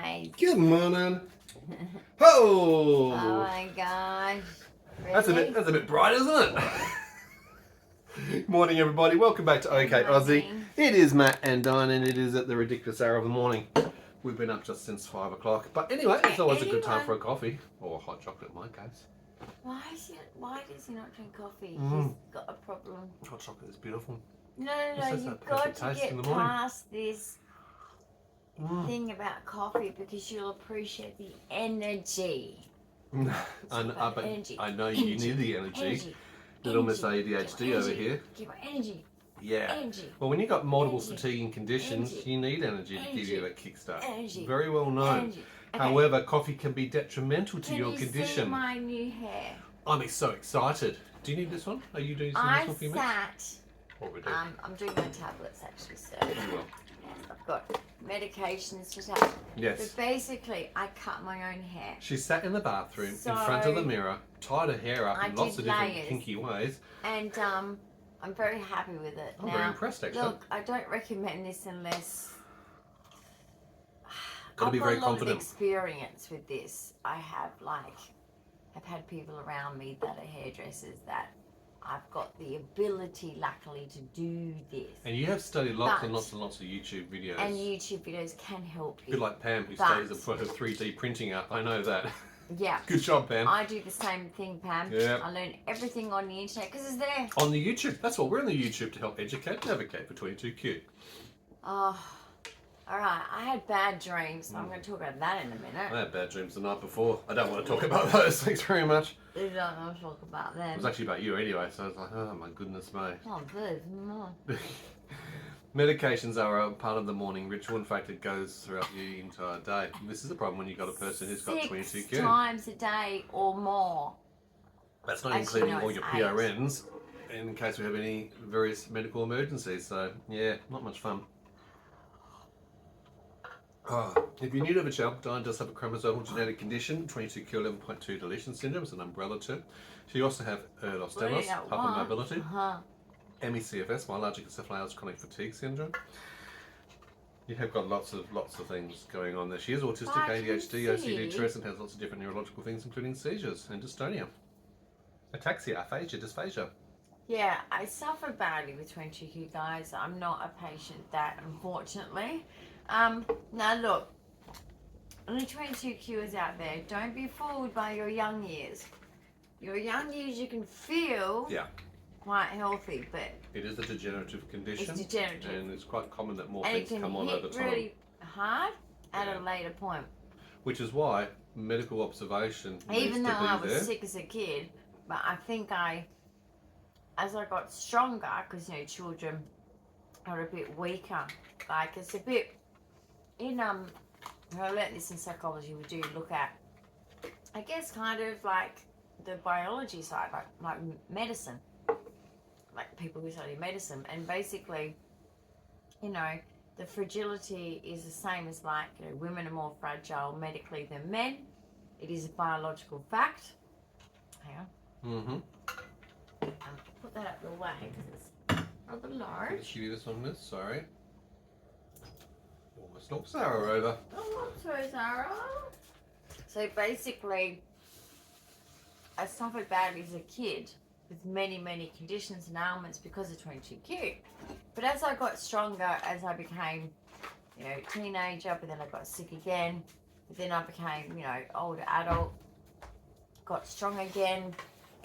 guys. Good morning. Oh! Oh my gosh. That's a bit bright, isn't it? Morning, everybody. Welcome back to OK Aussie. It is Matt and Dyan, and it is at the ridiculous hour of the morning. We've been up just since 5 o'clock. But anyway, it's always a good time for a coffee. Or a hot chocolate in my case. Why does he not drink coffee? He's got a problem. Hot chocolate is beautiful. No, you've got to get past this thing about coffee because you'll appreciate the energy. I know you need the energy. Little Miss ADHD over here. Give her energy. Yeah. Energy. Well, when you've got multiple fatiguing conditions, you need energy to give you that kickstart. Very well known. Okay. However, coffee can be detrimental to your condition. Can you see my new hair? I'm so excited. Do you need this one? Are you doing some for me? I'm doing my tablets actually, so you will. Yes, I've got medications to take. Yes. But basically, I cut my own hair. She sat in the bathroom in front of the mirror, tied her hair up in lots of different kinky ways. And I'm very happy with it. I'm very impressed, actually. Look, I don't recommend this unless Got to be very confident. I've got a lot of experience with this. I've had people around me that are hairdressers that I've got the ability, luckily, to do this. And you have studied lots and lots and lots of YouTube videos. And YouTube videos can help you. A bit like Pam, who stays and put her 3D printing up. I know that. Yeah. Good job, Pam. I do the same thing, Pam. Yeah. I learn everything on the internet because it's there. On the YouTube. That's what we're on the YouTube to help educate and advocate for 22Q. Oh, all right. I had bad dreams. So I'm going to talk about that in a minute. I had bad dreams the night before. I don't want to talk about those. Thanks very much. You don't want to talk about them. It was actually about you anyway, so I was like, oh my goodness me. Oh, good. Medications are a part of the morning ritual. In fact, it goes throughout the entire day. This is the problem when you've got a person who's got 22Q. 6 times a day or more. That's not including all your PRNs in case we have any various medical emergencies. So, yeah, not much fun. If you're new to the channel, Dyan does have a chromosomal genetic condition, 22q 11.2 deletion syndrome, is an umbrella term. She also have Ehlers-Danlos, hypermobility, ME/CFS, myalgic encephalitis, chronic fatigue syndrome. You have got lots of things going on there. She is autistic, ADHD, OCD, stress, and has lots of different neurological things, including seizures and dystonia, ataxia, aphasia, dysphagia. Yeah, I suffer badly with 22q, guys. I'm not a patient that, unfortunately. Now look, only 22Qers out there. Don't be fooled by your young years. Your young years you can feel quite healthy, but it is a degenerative condition. It's degenerative. And it's quite common that more things come on over time. And it can hit really hard at a later point. Which is why medical observation needs to be there. Even though I was sick as a kid, but I think as I got stronger, because children are a bit weaker, like it's a bit, I learned this in psychology, we do look at, I guess, kind of like the biology side, like medicine, like people who study medicine, and basically, the fragility is the same as like, women are more fragile medically than men. It is a biological fact. Hang on. Put that up your way because it's rather large. Can you give you this one, miss? Sorry. Almost knocked Sarah over. Oh, I'm sorry, Sarah. So basically, I suffered badly as a kid with many conditions and ailments because of 22q. But as I got stronger, as I became, teenager, but then I got sick again. But then I became, older adult, got strong again.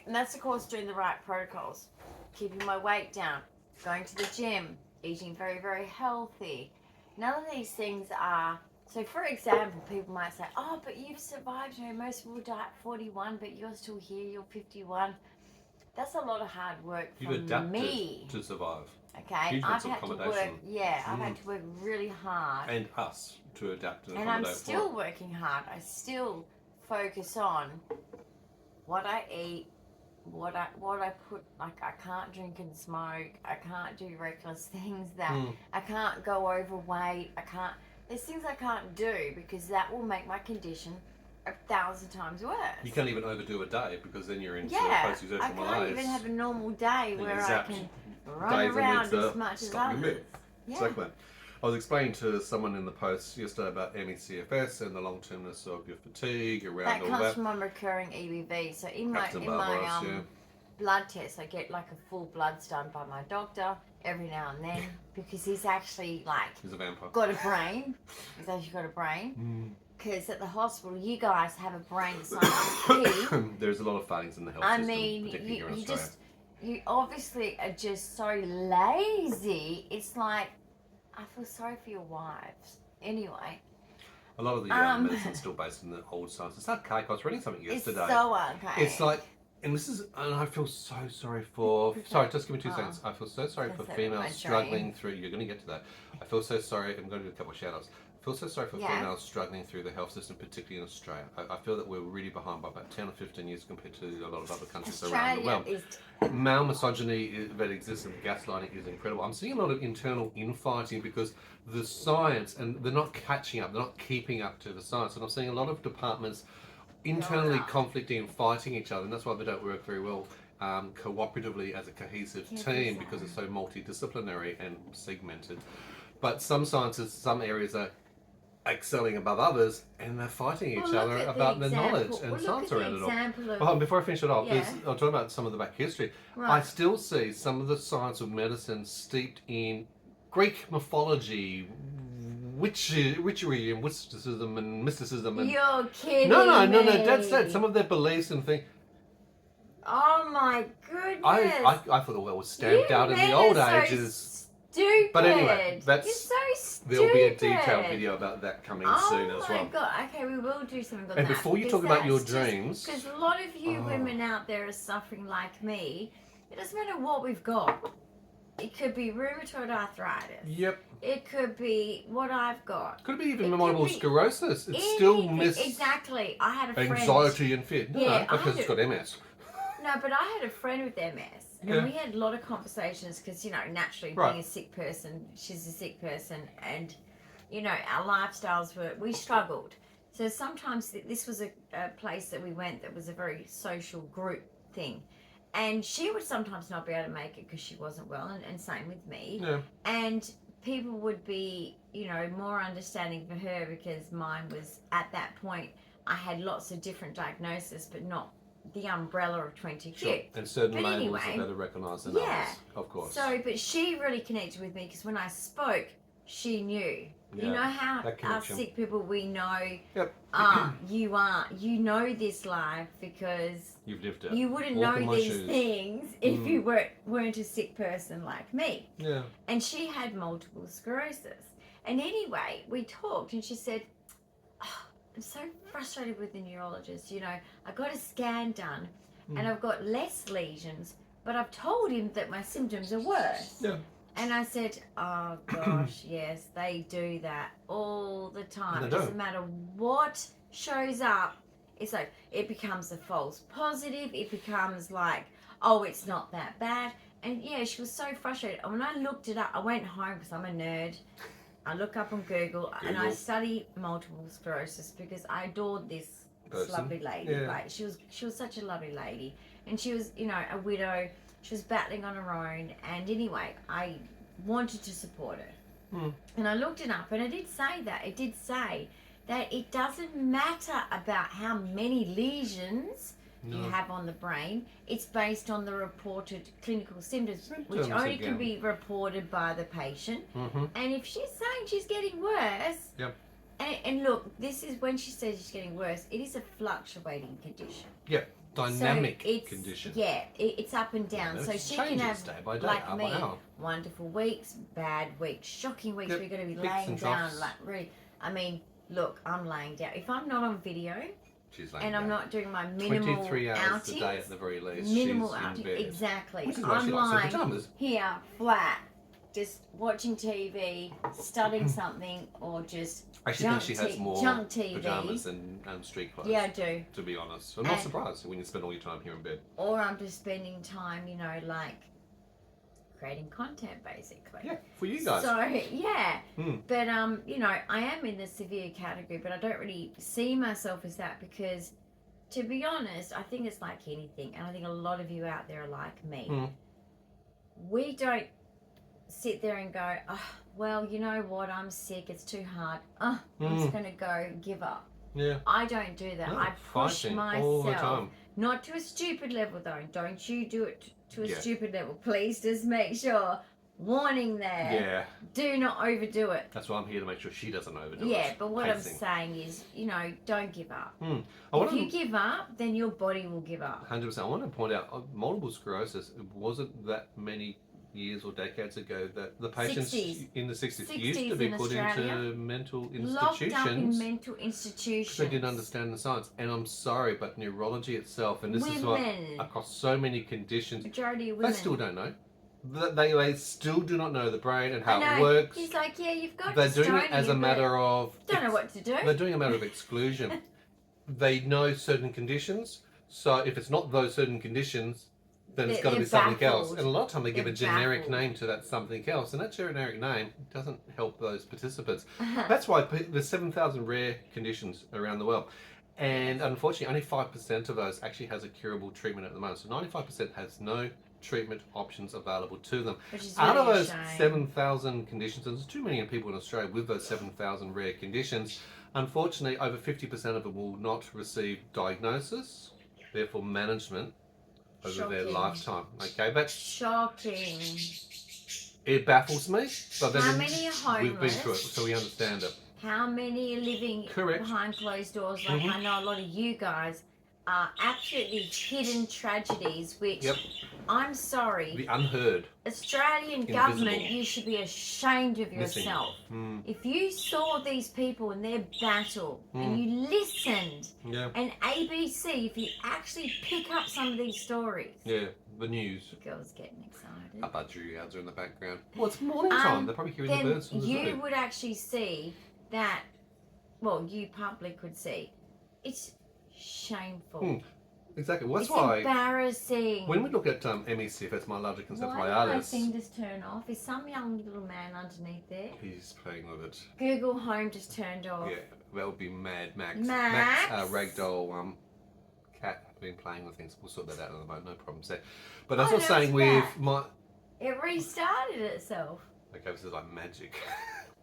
And that's, of course, doing the right protocols. Keeping my weight down, going to the gym, eating very healthy. None of these things are, so for example, people might say, oh, but you've survived, most people die at 41, but you're still here, you're 51. That's a lot of hard work for me. You've adapted to survive. Okay, I've had to work, I've had to work really hard. And us to adapt and accommodate. And I'm still working hard. I still focus on what I eat, what I put, like I can't drink and smoke, I can't do reckless things that, I can't go overweight, there's things I can't do because that will make my condition 1,000 times worse. You can't even overdo a day because then you're in post-exertional malaise. I can't even have a normal day where I can run around as much as others. Exactly. I was explaining to someone in the post yesterday about ME/CFS and the long-termness of your fatigue around that all comes that. from my recurring EBV. So in my yeah. blood test, I get like a full bloods done by my doctor every now and then because he's actually like he's a vampire. Got a brain. He's actually got a brain. Because at the hospital, you guys have a brain the size of a pea. There's a lot of failings in the health I system. mean, particularly here in Australia. you obviously are just so lazy. It's like, I feel sorry for your wives. Anyway. A lot of the medicine's still based on the old science. It's archaic. I was reading something yesterday. It's so archaic. It's like, and I feel so sorry for, sorry, just give me 2 seconds. I feel so sorry for females struggling through, you're going to get to that. I feel so sorry, I'm going to do a couple of shout outs. I feel so sorry for females struggling through the health system, particularly in Australia. I feel that we're really behind by about 10 or 15 years compared to a lot of other countries around the world. Male misogyny that exists and gaslighting is incredible. I'm seeing a lot of internal infighting because the science, and they're not catching up, they're not keeping up to the science. And I'm seeing a lot of departments internally conflicting and fighting each other, and that's why they don't work very well cooperatively as a cohesive team because it's so multidisciplinary and segmented. But some sciences, some areas are excelling above others, and they're fighting each other about the knowledge and science around it all. Before I finish it off, I'll talk about some of the back history. I still see some of the science of medicine steeped in Greek mythology, witchery and mysticism and You're kidding no, that's some of their beliefs and things. Oh my goodness. I thought the world was stamped out in the old ages. Stupid. But anyway, You're so stupid. There'll be a detailed video about that coming soon as well. Oh my god, okay, we will do something on and that. Before you talk about your dreams, because a lot of you women out there are suffering like me. It doesn't matter what we've got. It could be rheumatoid arthritis. Yep. It could be what I've got. Could be even multiple sclerosis. It's still exactly. I had a friend. Anxiety and fear. No, because it's got MS. No, but I had a friend with MS. And we had a lot of conversations because, you know, naturally being a sick person, she's a sick person, and, you know, our lifestyles we struggled. So sometimes this was a place that we went that was a very social group thing. And she would sometimes not be able to make it because she wasn't well, and same with me. Yeah. And people would be, you know, more understanding for her because mine was, at that point, I had lots of different diagnoses, but not the umbrella of 20Q. Sure. And certain labels are better recognised than others, of course. So, but she really connected with me because when I spoke, she knew. Yeah, you know how us sick people, we know, you know this life because you've lived it. You wouldn't know these things if you weren't a sick person like me. Yeah. And she had multiple sclerosis. And anyway, we talked and she said, I'm so frustrated with the neurologist. You know, I got a scan done and I've got less lesions, but I've told him that my symptoms are worse. Yeah. And I said, oh gosh, yes, they do that all the time. It doesn't matter what shows up. It's like, it becomes a false positive. It becomes like, oh, it's not that bad. And yeah, she was so frustrated. And when I looked it up, I went home because I'm a nerd. I look up on Google and I study multiple sclerosis because I adored this lovely lady. Yeah. Like she was such a lovely lady, and she was, you know, a widow. She was battling on her own, and anyway, I wanted to support her. And I looked it up, and it did say that. It did say that it doesn't matter about how many lesions you have on the brain. It's based on the reported clinical symptoms, which only can be reported by the patient. And if she's saying she's getting worse, and look, this is when she says she's getting worse, it is a fluctuating condition. Dynamic condition. Yeah, it's up and down. So she can have, day by day, like me, wonderful weeks, bad weeks, shocking weeks where you're going to be laying down, like really. I mean, look, I'm laying down. If I'm not on video, and I'm not doing my minimal 23 hours outings, a day at the very least. Minimal outings, exactly. I'm lying here flat, just watching TV, studying something, or just I actually think she has more junk TV. Pajamas than street clothes. Yeah, I do. To be honest, I'm not surprised when you spend all your time here in bed. Or I'm just spending time, you know, like creating content basically. Yeah, for you guys. So yeah, but you know, I am in the severe category, but I don't really see myself as that because, to be honest, I think it's like anything, and I think a lot of you out there are like me. We don't sit there and go, oh, well, you know what, I'm sick, it's too hard. I'm just going to go give up. Yeah. I don't do that. I push myself. All the time. Not to a stupid level, though. Don't you do it to a stupid level. Please just make sure. Warning there. Yeah. Do not overdo it. That's why I'm here to make sure she doesn't overdo it. Yeah, but what I'm saying is, don't give up. If you give up, then your body will give up. 100%. I want to point out, multiple sclerosis, it wasn't that many years or decades ago that the patients 60s. in the 60s used to be put into mental institutions. Locked up in mental institutions. They didn't understand the science. And I'm sorry, but neurology itself, and this is what, across so many conditions, majority of women, they still don't know. They still do not know the brain and how it works. He's like, yeah, you've got They're doing it as a matter of... Don't know what to do. They're doing a matter of exclusion. They know certain conditions, so if it's not those certain conditions, then it's got to be something else. And a lot of time they give a generic name to that something else, and that generic name doesn't help those participants. That's why there's 7,000 rare conditions around the world. And unfortunately, only 5% of those actually has a curable treatment at the moment. So 95% has no treatment options available to them. Out of those 7,000 conditions, and there's too many people in Australia with those 7,000 rare conditions, unfortunately over 50% of them will not receive diagnosis, therefore management over their lifetime. Okay, that's shocking. It baffles me. But then how many are homeless? We've been through it, so we understand it. How many are living behind closed doors? Like I know a lot of you guys are absolutely hidden tragedies, which I'm sorry. The unheard. Australian government, you should be ashamed of yourself. If you saw these people in their battle and you listened, and ABC, if you actually pick up some of these stories. Yeah, the news. The girls getting excited. Our budgeryads are in the background. Well, it's morning time. They're probably hearing the birds from the zoo. You would actually see that, well, you public could see. It's shameful. Exactly. Well, that's it's why embarrassing. When we look at MECFS, myalgic encephalitis. Why did my thing just turn off? Is some young little man underneath there? He's playing with it. Google Home just turned off. Yeah, that would be Mad Max. Max, Ragdoll cat have been playing with things. We'll sort that out in a moment. No problems there. But that's what I'm saying with my. It restarted itself. Okay, this is like magic.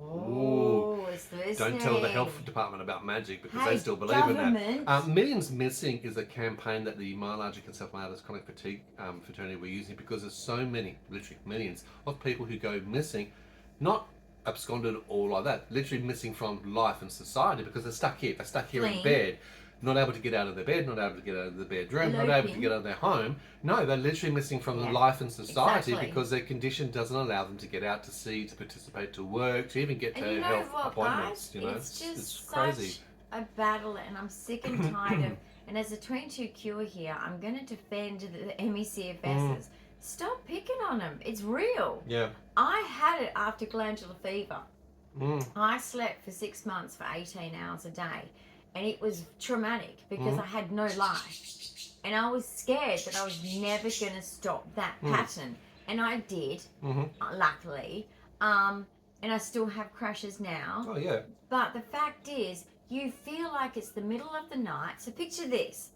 Oh, it's listening. Don't tell the health department about magic because they still believe in that. Millions Missing is a campaign that the myalgic encephalitis chronic fatigue fraternity were using because there's so many, literally millions, of people who go missing, not absconded or like that, literally missing from life and society because they're stuck here. They're stuck here in bed. Not able to get out of their bed, not able to get out of the bedroom, not able to get out of their home. No, they're literally missing from life and society because their condition doesn't allow them to get out to see, to participate, to work, to even get to health appointments. Guys, it's just crazy. Such a battle, and I'm sick and tired of. And as a 22 cure here, I'm going to defend the MECFSs. Stop picking on them. It's real. Yeah. I had it after glandular fever. I slept for 6 months for 18 hours a day. And it was traumatic because I had no life. And I was scared that I was never going to stop that pattern. And I did, luckily. And I still have crashes now. Oh, yeah. But the fact is, you feel like it's the middle of the night. So picture this.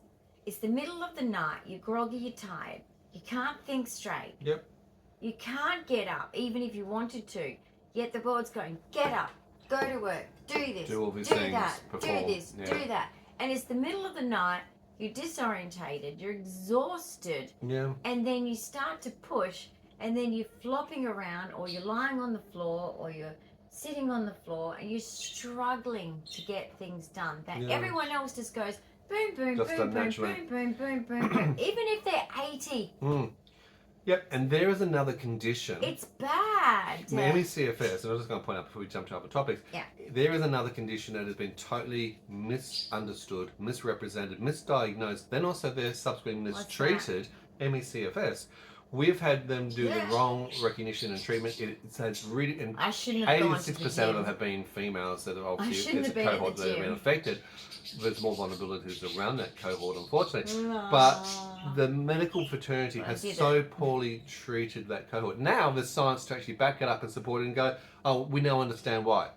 It's the middle of the night. You're groggy, you're tired. You can't think straight. Yep. You can't get up, even if you wanted to. Yet the board's going, get up. Go to work, do this, do all these do things, that, perform. do this, do that. And it's the middle of the night, you're disorientated, you're exhausted. Yeah. And then you start to push, and then you're flopping around, or you're lying on the floor, or you're sitting on the floor, and you're struggling to get things done. That everyone else just goes, boom, boom, boom, boom, boom, boom, boom, boom, boom. Even if they're 80. Yep, and there is another condition. It's bad. The MECFS, and I'm just going to point out before we jump to other topics. Yeah. There is another condition that has been totally misunderstood, misrepresented, misdiagnosed, then also they're subsequently mistreated, MECFS. We've had them do the wrong recognition and treatment. It's really, and I shouldn't have 86% of them have been females that are obviously there's a cohort that have been affected. There's more vulnerabilities around that cohort, unfortunately. But the medical fraternity has so poorly treated that cohort. Now there's science to actually back it up and support it and go, oh, we now understand why.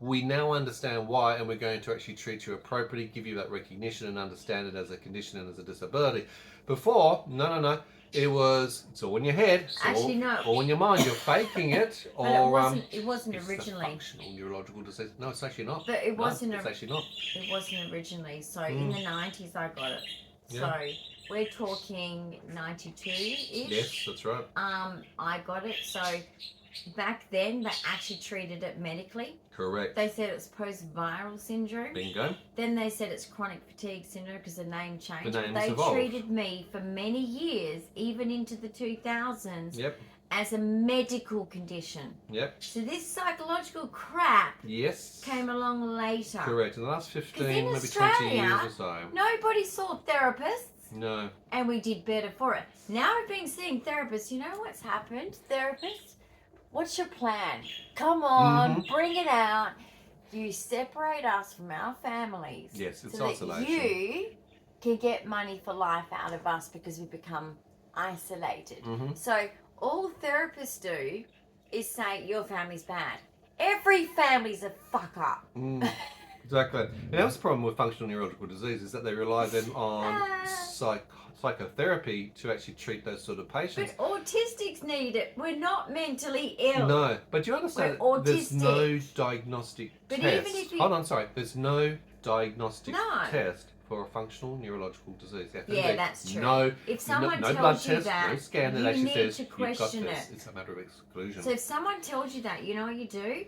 We now understand why, and we're going to actually treat you appropriately, give you that recognition and understand it as a condition and as a disability. Before, no. It's all in your head. It's Actually, no. All in your mind. You're faking it. But Or it wasn't it's originally. a functional neurological disease. No, it's actually not. But it wasn't. It's actually not. It wasn't originally. So in the 90s, I got it. Yeah. So we're talking 92-ish. Yes, that's right. I got it. So back then, they actually treated it medically. Correct. They said it's post-viral syndrome. Bingo. Then they said it's chronic fatigue syndrome because the name changed. The name's they evolved. treated me for many years, even into the 2000s, Yep. as a medical condition. Yep. So this psychological crap Yes. came along later. Correct. In the last 15, in maybe Australia, 20 years or so. Nobody saw therapists. No. And we did better for it. Now we've been seeing therapists. You know what's happened? Therapists, what's your plan? Come on, bring it out. You separate us from our families. Yes, it's so isolation. that you can get money for life out of us because we become isolated. So all therapists do is say your family's bad. Every family's a fuck up. Exactly. And that's the problem with functional neurological disease, is that they rely then on psychotherapy to actually treat those sort of patients. But autistics need it. We're not mentally ill. No, but you understand We're there's no autistic. diagnostic But test. even if you- Hold on, sorry. There's no diagnostic No. test for a functional neurological disease. Yeah, that's true. No, If someone no tells blood you test, that, no scan that you actually need says to you've got question this. it. It's a matter of exclusion. So if someone tells you that, you know what you do?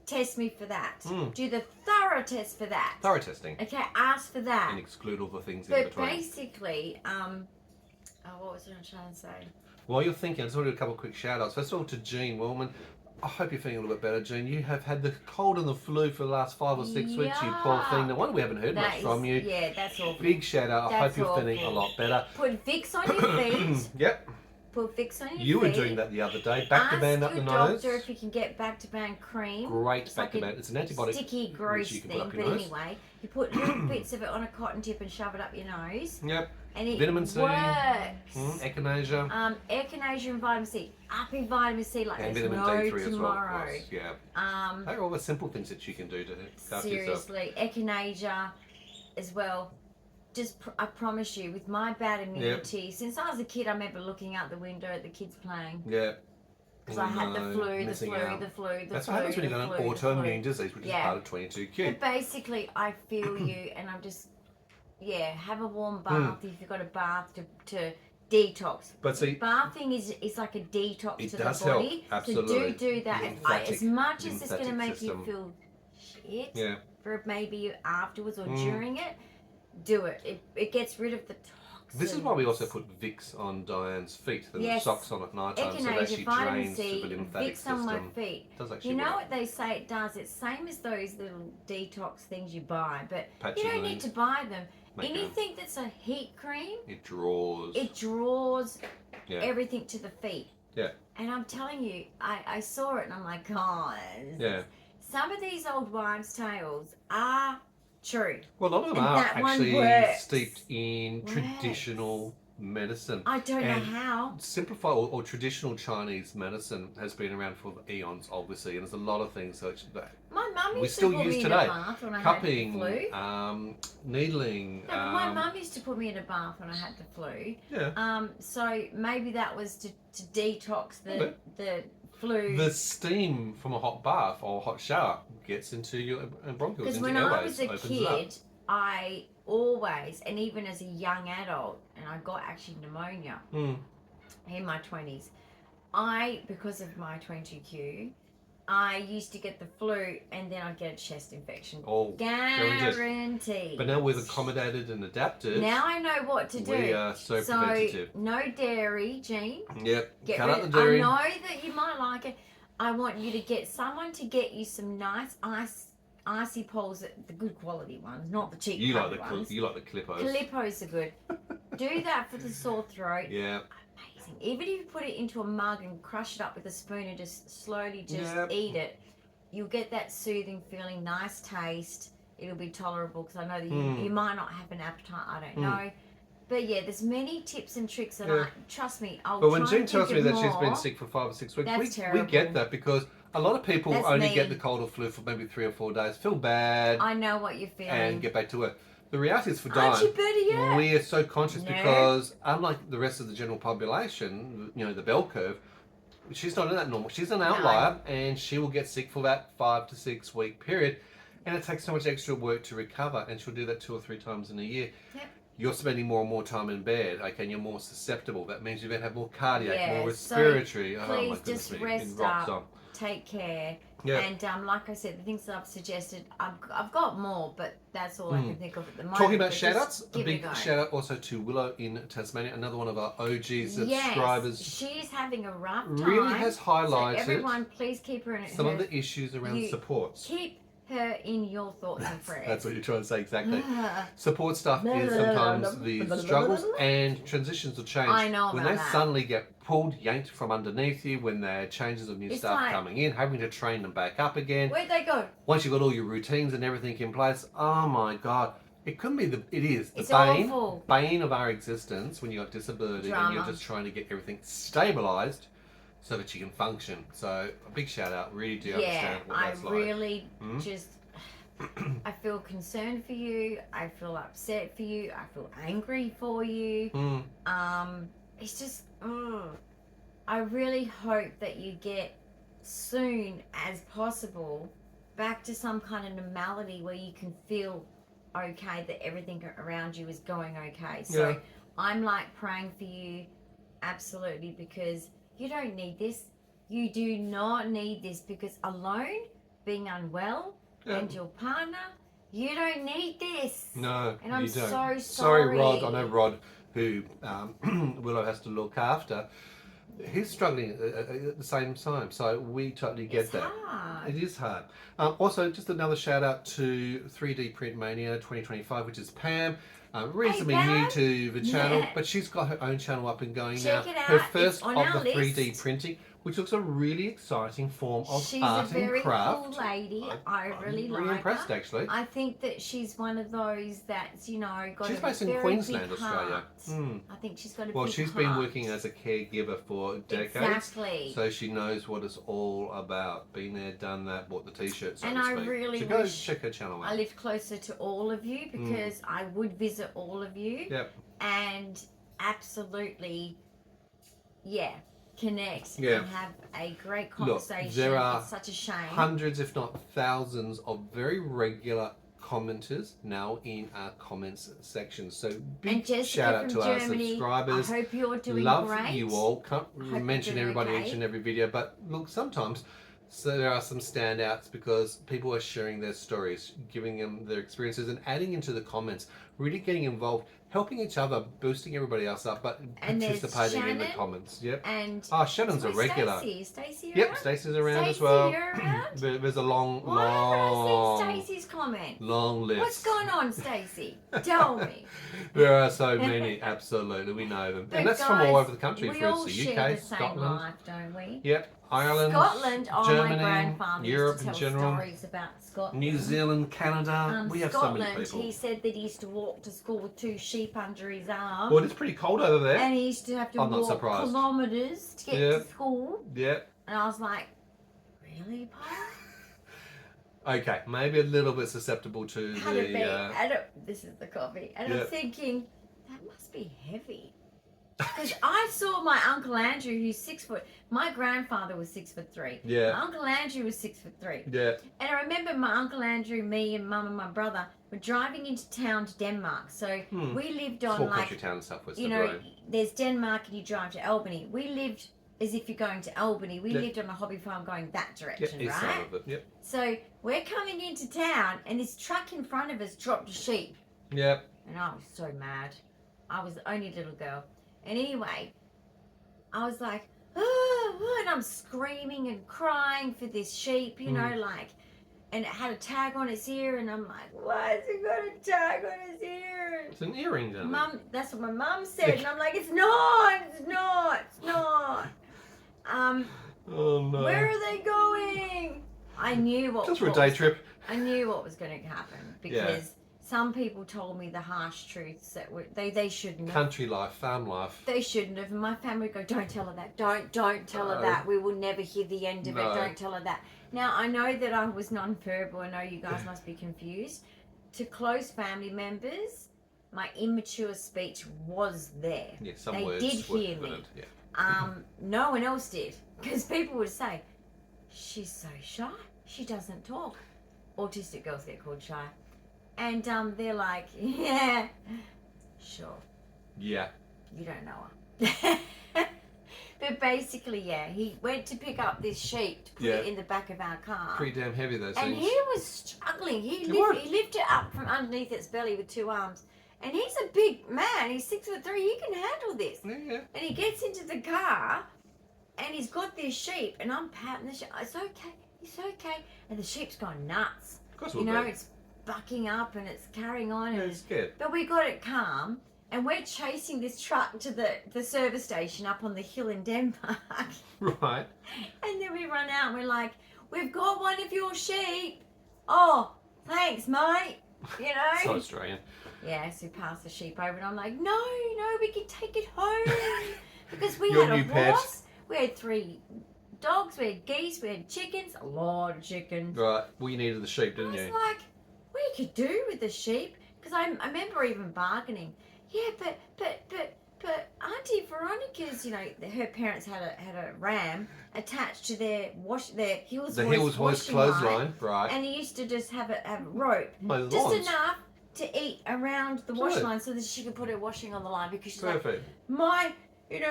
Test me for that. Mm. Do the thorough test for that. Thorough testing. Okay, ask for that. And exclude all the things in But between. basically, what was I trying to say? While you're thinking, I just want to do a couple of quick shout outs. First of all to Jean Wellman. I hope you're feeling a little bit better, Jean. You have had the cold and the flu for the last 5 or 6 weeks, you poor thing. No wonder we haven't heard much from you. Yeah, that's awful. Big shout out. I hope That's you're feeling a awful. lot better. Put Vicks on your feet. Yep. Put Vicks on your feet. You were doing that the other day. Back to band up the Ask nose. your doctor if you can get back to band cream. Great It's back like to a band. It's an antibiotic. sticky, which gross you can thing. put up But your nose. anyway, you put little bits of it on a cotton tip and shove it up your nose. Yep. And it Vitamin C. works. Echinacea. Echinacea and vitamin C. Up in vitamin C like And there's vitamin no D3 as well, of tomorrow. course. Yeah. They're all the simple things that you can do to look after yourself. Seriously, echinacea as well. Just I promise you, with my bad immunity, since I was a kid, I remember looking out the window at the kids playing. Yeah. Because I had the flu, missing out. the flu. That's what happens when you've got an autoimmune disease, which is part of 22q. But basically, I feel you, and I'm just, have a warm bath if you've got a bath to detox. But see, bathing is like a detox it to the does body. help, absolutely. So do that. Lymphatic- As much as it's going to lymphatic make system. you feel shit Yeah. for maybe afterwards or during it, do it. It gets rid of the toxins. This is why we also put Vicks on Diane's feet, the socks on at night time, so that she Echinacea, vitamin drains C, the lymphatic Vicks on my system. feet. It does actually You know work. what they say it does? It's same as those little detox things you buy, but Patch you your don't need wounds. to buy them. Make Anything that's a heat cream, It draws. it draws Yeah. everything to the feet. Yeah. And I'm telling you, I saw it and I'm like, guys. Yeah. Some of these old wives' tales are true. Well, a lot of them And are that one actually works. steeped in Works. traditional medicine. I don't know And how. Simplified or traditional Chinese medicine has been around for eons, obviously, and there's a lot of things that My mum we used still to put use me today. in a bath when I Cupping, had the flu. needling. No, but my mum used to put me in a bath when I had the flu. Yeah. So maybe that was to detox the flu. The steam from a hot bath or hot shower gets into your bronchioles, Because into when your I airways, was a opens it up. kid, I always, and even as a young adult, and I got actually pneumonia in my 20s, because of my 22q, I used to get the flu and then I'd get a chest infection. Oh, Guaranteed. But now we've accommodated and adapted. Now I know what to do. We are so preventative. No dairy, Jean. Yep. Get Cut rid out the dairy. I know that you might like it. I want you to get someone to get you some nice icy poles, the good quality ones, not the cheap You like ones. the clippos. Clippos are good. Do that for the sore throat. Yeah. Amazing. Even if you put it into a mug and crush it up with a spoon and just slowly eat it, you'll get that soothing feeling, nice taste. It'll be tolerable because I know that you might not have an appetite. I don't know. But yeah, there's many tips and tricks that trust me, I'll But when try Jean and tells think me of that she's been more. sick for 5 or 6 weeks, That's we terrible. get that because A lot of people That's only me. get the cold or flu for maybe 3 or 4 days, feel bad, I know what you're feeling. and get back to work. The reality is for Aren't you Dyan, better yet? we are so conscious No. because unlike the rest of the general population, you know, the bell curve, she's not in that normal. She's an outlier, and she will get sick for that 5 to 6 week period, and it takes so much extra work to recover, and she'll do that 2 or 3 times in a year. Yep. You're spending more and more time in bed, okay, and you're more susceptible. That means you're going to have more cardiac, Yeah, more so respiratory. please just rest up, take care. Yeah. And like I said, the things that I've suggested, I've got more, but that's all I can think of at the moment. Talking about but shout outs, just a give it big go. shout out also to Willow in Tasmania, another one of our OG Yes, subscribers. she's having a rough time. Really has highlighted So everyone, please keep her in some of the issues around supports. Keep her in your thoughts and prayers. That's what you're trying to say, exactly. Support stuff is sometimes the struggles, and transitions will change. I know when about they that. suddenly get pulled, yanked from underneath you, when there are changes of new It's stuff like, coming in, having to train them back up again. Where'd they go? Once you've got all your routines and everything in place, oh my God. It couldn't be it is the It's bane, awful. bane of our existence when you've got disability and you're just trying to get everything stabilised so that you can function. So a big shout out, really do understand what that's like. I really just, I feel concerned for you. I feel upset for you. I feel angry for you. It's just, I really hope that you get soon as possible back to some kind of normality where you can feel okay, that everything around you is going okay. So I'm like praying for you, absolutely, because you don't need this. You do not need this, because alone, being unwell, and your partner, you don't need this. No, and I'm you don't. so sorry. Sorry, Rod. I know Rod, who Willow has to look after. He's struggling at the same time, so we totally get that. Hard. It is hard. Also, just another shout out to 3D Print Mania 2025, which is Pam. Reasonably new to the channel, but she's got her own channel up and going now. Check it out. Her first It's on of our the 3D list. printing, which looks a really exciting form of She's art a very and craft. cool lady. I really I'm really like impressed, her. actually. I think that she's one of those that's, you know, got She's a based in very Queensland, big Australia. heart. I think she's got a Well, big she's heart. been working as a caregiver for decades. Exactly. So she knows what it's all about. Been there, done that, bought the t-shirt, so and to I speak. really so go wish check her channel out. I lived closer to all of you, because I would visit all of you. Yep. And absolutely, connect Yeah. and have a great conversation. Look, there are it's such a shame. hundreds, if not thousands, of very regular commenters now in our comments section. So big And Jessica shout out from to our Germany, subscribers. I hope you're doing Love great. you all. Can't you're mention doing everybody okay. each and every video, but look, sometimes there are some standouts because people are sharing their stories, giving them their experiences, and adding into the comments, really getting involved, helping each other, boosting everybody else up, but And there's participating in the Shannon comments. Yep. And Shannon's a regular. Stacey around? Yep, Stacey's around as Stacey, well. you're around? There's a long Why haven't I seen Stacey's comment? long list. What's going on, Stacey? Tell me. There are so many, absolutely, we know them. But and that's guys, from all over the country. we For all the share UK, the same Scotland. life, don't we? Yep, Ireland, Scotland, Germany, my grandfather Europe used to in tell general, stories about Scotland. New Zealand, Canada. We have Scotland, so many people. he said that he used to walk to school with 2 sheep under his arm. Well, it's pretty cold over there. And he used to have to I'm not walk surprised. kilometres to get to school. Yep. And I was like, really, Pa? Okay, maybe a little bit susceptible to Had it the. been, this is the coffee. And Yep. I'm thinking, that must be heavy. Because I saw my Uncle Andrew, who's 6 foot. My grandfather was 6'3". Yeah. My Uncle Andrew was 6'3". Yeah. And I remember my Uncle Andrew, me and Mum and my brother were driving into town to Denmark. So we lived on Small like, country town stuff was you know, there's Denmark and you drive to Albany. We lived as if you're going to Albany. We lived on a hobby farm going that direction, east right? side of it. Yep. So we're coming into town and this truck in front of us dropped a sheep. Yep. And I was so mad. I was the only little girl. And anyway, I was like, oh, and I'm screaming and crying for this sheep, you know, like, and it had a tag on its ear, and I'm like, why has it got a tag on its ear? It's an earring, doesn't it? Mum, that's what my mum said, and I'm like, it's not. Oh no. Where are they going? I knew what. Just for a day trip. I knew what was going to happen because some people told me the harsh truths that they shouldn't have. Country life, farm life. They shouldn't have. And my family would go, don't tell her that. Don't tell her that. We will never hear the end of it. Don't tell her that. Now, I know that I was non-verbal. I know you guys must be confused. To close family members, my immature speech was there. Yeah, some they words did hear me. Yeah. No one else did. Because people would say, she's so shy. She doesn't talk. Autistic girls get called shy. And they're like, yeah, sure. Yeah. You don't know her. But basically, yeah, he went to pick up this sheep to put it in the back of our car. Pretty damn heavy, those and things. he was struggling. He lifted it up from underneath its belly with 2 arms. And he's a big man. He's 6'3". He can handle this. Yeah. And he gets into the car, and he's got this sheep, and I'm patting the sheep. It's okay. It's okay. And the sheep's gone nuts. Of course you know, it's bucking up and it's carrying on. Yeah, and it's scared. But we got it calm, and we're chasing this truck to the service station up on the hill in Denmark. Right. And then we run out and we're like, we've got one of your sheep. Oh, thanks, mate. You know? So Australian. Yeah, so we passed the sheep over, and I'm like, no, we can take it home. Because we Your had a new pet. horse, we had 3 dogs, we had geese, we had chickens, a lot of chickens. Right. Well, you needed the sheep, didn't I you? was like, what you could do with the sheep? Because I remember even bargaining. Yeah, but Auntie Veronica's, you know, her parents had a ram attached to their Hills Hoist clothesline, right? And he used to just have a rope, just lawns. enough to eat around the wash line so that she could put her washing on the line, because she's Perfect. like,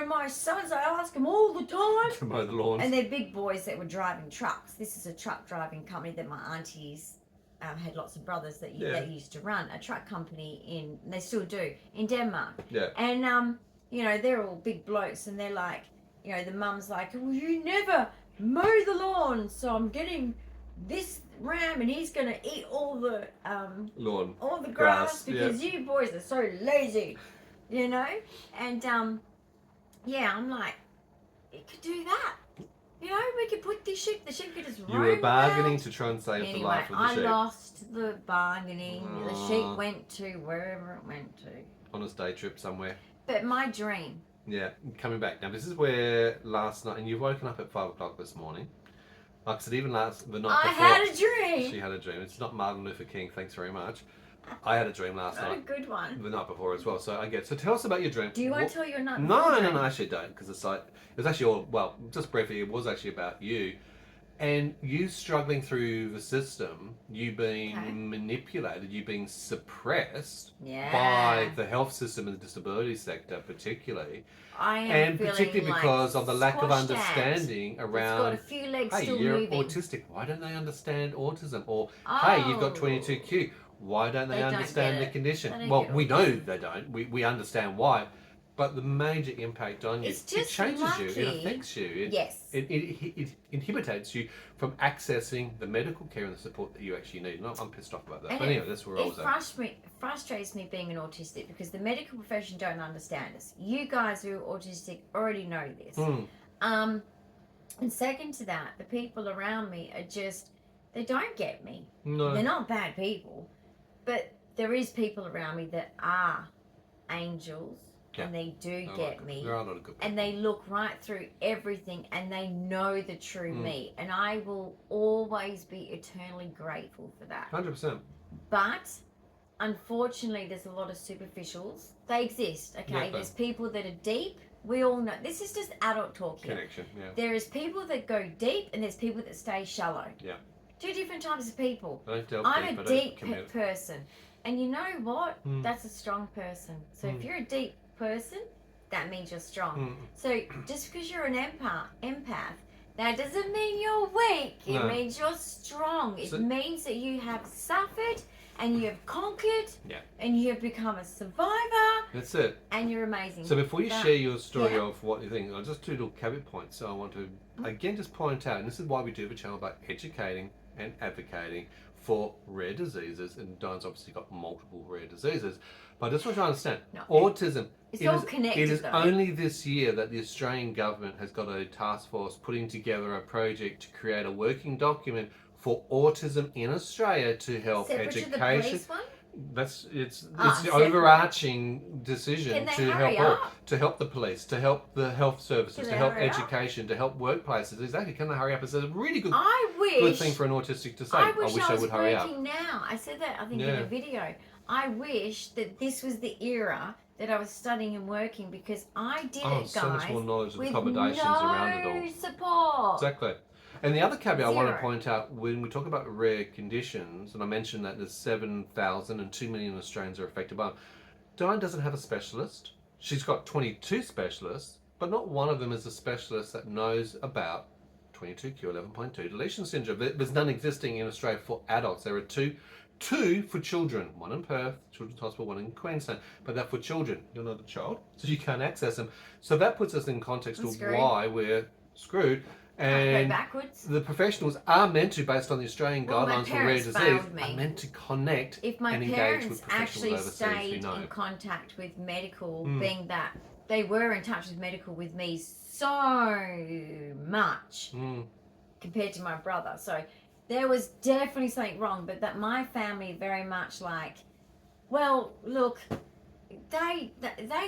my sons, I ask them all the time. To mow the lawns. And they're big boys that were driving trucks. This is a truck driving company that my aunties had lots of brothers that used to run a truck company they still do, in Denmark. Yeah. And, you know, they're all big blokes, and they're like, you know, the mum's like, well, you never mow the lawn, so I'm getting this ram, and he's going to eat all the lawn, all the grass because you boys are so lazy, you know? And, yeah, I'm like, you could do that. You know, we could put the sheep could just roam You were bargaining around. to try and save Anyway, the life of the sheep. I lost the bargaining. The sheep went to wherever it went to. On a day trip somewhere. But my dream. Yeah, coming back. Now, this is where last night, and you've woken up at 5 o'clock this morning. Like I said, even the night before. I had a dream. She had a dream. It's not Martin Luther King, thanks very much. I had a dream last Not night. a good one. The night before as well. So I get. So tell us about your dream. Do you want to tell your night? No, actually don't, because it's like, it was actually all, well, just briefly, it was actually about you. And you struggling through the system, you being manipulated, you being suppressed by the health system and the disability sector particularly. I am and particularly because of the lack of understanding around, it's got a few legs hey, still you're moving. autistic, why don't they understand autism? Or, hey, you've got 22q, why don't they understand the condition? Well, we know they don't. We understand why. But the major impact on you, it changes you, it affects you. It inhibits you from accessing the medical care and the support that you actually need. And I'm pissed off about that. But anyway, that's where I was at. It frustrates me being an autistic because the medical profession don't understand us. You guys who are autistic already know this. And second to that, the people around me are just, they don't get me. No. They're not bad people. But there is people around me that are angels. Yeah. And they do get me. There are a lot of good people. And they look right through everything, and they know the true me. And I will always be eternally grateful for that. 100%. But unfortunately, there's a lot of superficials. They exist, okay? There's people that are deep. We all know. This is just adult talk here. Connection, yeah. There is people that go deep, and there's people that stay shallow. Yeah. 2 different types of people. I'm a deep person. And you know what? That's a strong person. So if you're a deep person, that means you're strong. So just because you're an empath, that doesn't mean you're weak. It means you're strong. It means that you have suffered and you have conquered and you have become a survivor. That's it. And you're amazing. So before you share your story of what you think, I'll just do little caveat points. So I want to again just point out, and this is why we do the channel about educating and advocating for rare diseases, and Dyan's obviously got multiple rare diseases, but I just want you to understand, autism, it's all connected, it is only this year that the Australian government has got a task force putting together a project to create a working document for autism in Australia to help Separate education. to the police one? it's the separate. overarching decision Can to they hurry help all, up? to help the police, to help the health services, Can to they help hurry up? education, to help workplaces. Exactly. Can they hurry up? It's a really good Good thing for an autistic to say. I wish I I was would hurry up. working now. I said that, I think, in Yeah. a video. I wish that this was the era that I was studying and working, because I did it, guys, so much more knowledge of the with accommodations no around it all. support. Exactly. And the other caveat I want to Zero. point out, when we talk about rare conditions, and I mentioned that there's 7,000 and 2 million Australians are affected by it, Dyan doesn't have a specialist. She's got 22 specialists, but not one of them is a specialist that knows about 22q11.2 deletion syndrome. There's none existing in Australia for adults. There are two for children, one in Perth, Children's Hospital, one in Queensland, but they're for children. You're not a child, so you can't access them. So that puts us in context of why we're screwed. And go backwards. the professionals are meant to, based on the Australian guidelines for rare disease, are meant to connect if my and engage parents with professionals actually overseas stayed who know. in contact with medical, being that they were in touch with medical with me so much compared to my brother. So there was definitely something wrong, but that my family very much like, well, look, they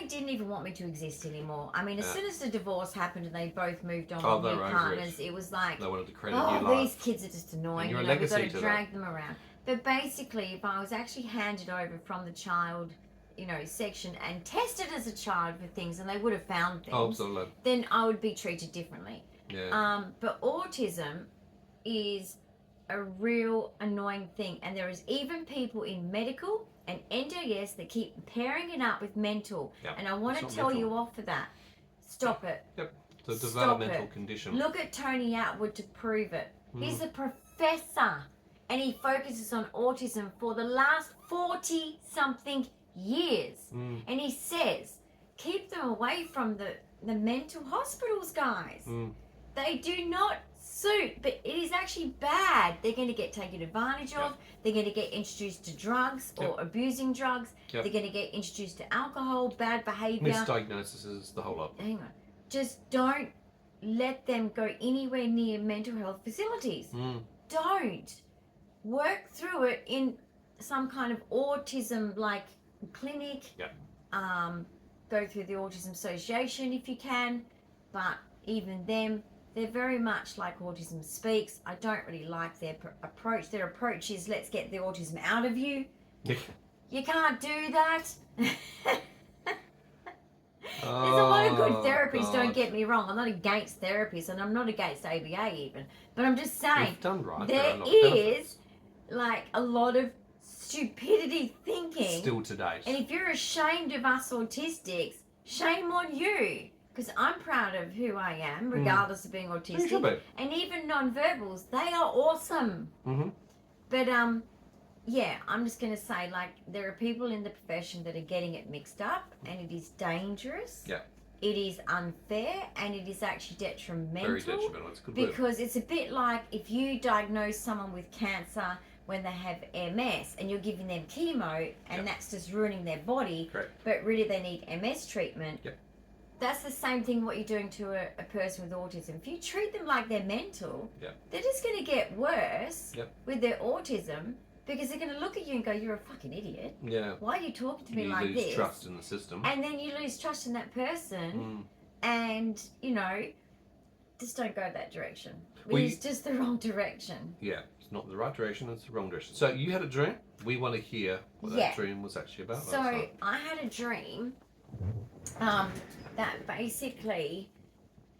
didn't even want me to exist anymore. I mean, as soon as the divorce happened and they both moved on with new partners, it was like, they wanted to create a new life. These kids are just annoying. You're you a know, we've got legacy to to drag them around. But basically, if I was actually handed over from the child, you know, section and tested as a child for things, and they would have found things, then I would be treated differently. Yeah. But autism is a real annoying thing, and there is even people in medical and NDS that keep pairing it up with mental. Yep. And I want to tell you off for that. Stop it. Yep. It's a developmental condition. Look at Tony Atwood to prove it. He's a professor, and he focuses on autism for the last 40-something years. And he says, keep them away from the mental hospitals, guys. They do not suit, but it is actually bad. They're going to get taken advantage of. They're going to get introduced to drugs or abusing drugs. They're going to get introduced to alcohol, bad behavior. Misdiagnosis is the whole lot. Hang on. Just don't let them go anywhere near mental health facilities. Don't. Work through it in some kind of autism like clinic. Go through the Autism Association if you can. But even them, they're very much like Autism Speaks. I don't really like their approach. Their approach is, let's get the autism out of you. You can't do that. There's a lot of good therapies, don't get me wrong. I'm not against therapies, and I'm not against ABA even. But I'm just saying, You've done right. there is like a lot of stupidity thinking. Still to date. And if you're ashamed of us autistics, shame on you. Because I'm proud of who I am, regardless of being autistic. And even non-verbals, they are awesome. But, yeah, I'm just going to say, like, there are people in the profession that are getting it mixed up, and it is dangerous. It is unfair, and it is actually detrimental. Very detrimental. It's a good because it's a bit like if you diagnose someone with cancer when they have MS, and you're giving them chemo, and that's just ruining their body, but really they need MS treatment. That's the same thing what you're doing to a person with autism. If you treat them like they're mental, they're just going to get worse with their autism, because they're going to look at you and go, you're a fucking idiot. Why are you talking to me like this? You lose trust in the system. And then you lose trust in that person, and, you know, just don't go that direction. It's just the wrong direction. It's not the right direction, it's the wrong direction. So you had a dream. We want to hear what that dream was actually about. So I had a dream that basically,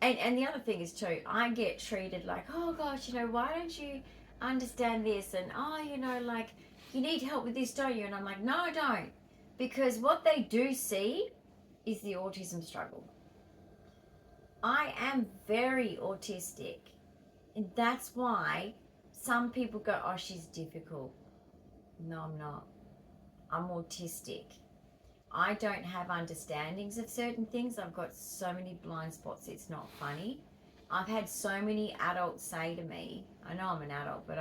and the other thing is too, I get treated like, oh gosh, you know, why don't you understand this? And, oh, you know, like, you need help with this, don't you? And I'm like, no, I don't. Because what they do see is the autism struggle. I am very autistic. And that's why some people go, oh, she's difficult. No, I'm not. I'm autistic. I don't have understandings of certain things. I've got so many blind spots, it's not funny. I've had so many adults say to me, I know I'm an adult, but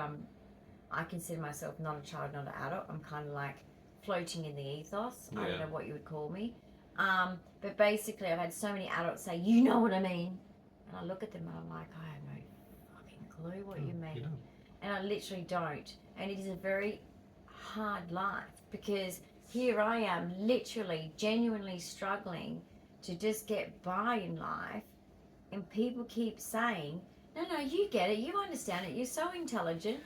I consider myself not a child, not an adult. I'm kind of like floating in the ethos. I don't know what you would call me. But basically, I've had so many adults say, you know what I mean? And I look at them and I'm like, I have no fucking clue what you mean. And I literally don't. And it is a very hard life, because here I am literally, genuinely struggling to just get by in life, and people keep saying, no, you get it, you understand it, you're so intelligent.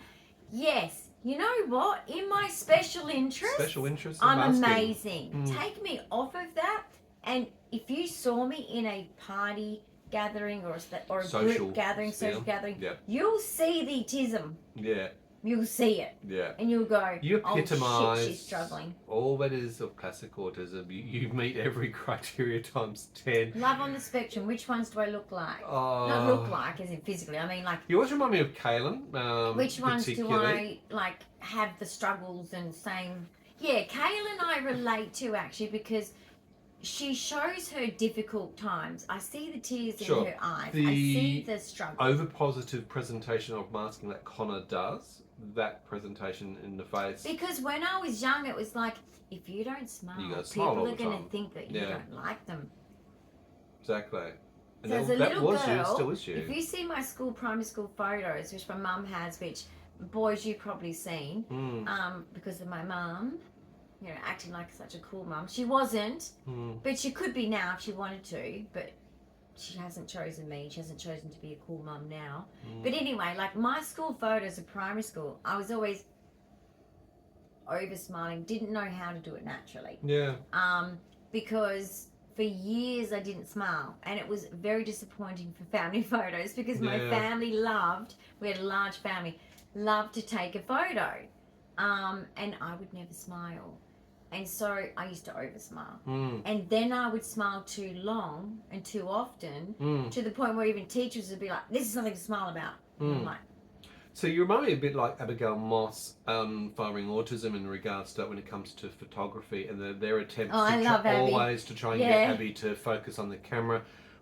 Yes, you know what? In my special interest, I'm amazing. Take me off of that, and if you saw me in a party gathering or a group gathering, social gathering, you'll see the autism. Yeah. You'll see it. Yeah. And you'll go, you epitomise, oh shit, she's struggling. All that is of classic autism. You meet every criteria times 10. Love on the spectrum. Which ones do I look like? Not look like, as in physically. I mean, like. You always remind me of Kaylin. Which ones do I, like, have the struggles and same. Yeah, Kaylin I relate to, actually, because she shows her difficult times. I see the tears in her eyes. I see the struggle. Over-positive presentation of masking that Connor does, that presentation in the face. Because when I was young, it was like, if you don't smile, people are going to think that you don't like them. Exactly. And so as a little girl, still is you. If you see my primary school photos, which my mum has, which boys you've probably seen, because of my mum, you know, acting like such a cool mum. She wasn't, but she could be now if she wanted to, but she hasn't chosen me. She hasn't chosen to be a cool mum now. But anyway, like my school photos of primary school, I was always over smiling, didn't know how to do it naturally. Yeah. Because for years I didn't smile, and it was very disappointing for family photos, because my family loved, we had a large family, loved to take a photo. And I would never smile. And so I used to over smile. And then I would smile too long and too often, to the point where even teachers would be like, this is something to smile about. I'm like, so you remind me a bit like Abigail Moss, following autism in regards to when it comes to photography and their attempts always to try and get Abby to focus on the camera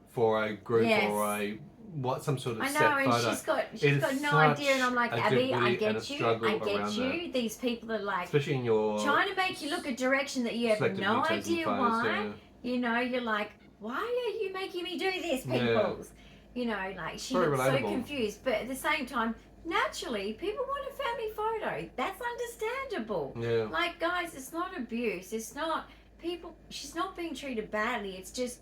for a group or some sort of set photo. I know, and she's got no idea, and I'm like, Abby, I get you. These people are like, especially in your trying to make you look a direction that you have no idea why. You know, you're like, why are you making me do this, peoples? You know, like she looks so confused, but at the same time, naturally, people want a family photo. That's understandable. Yeah. Like, guys, it's not abuse. It's not she's not being treated badly. It's just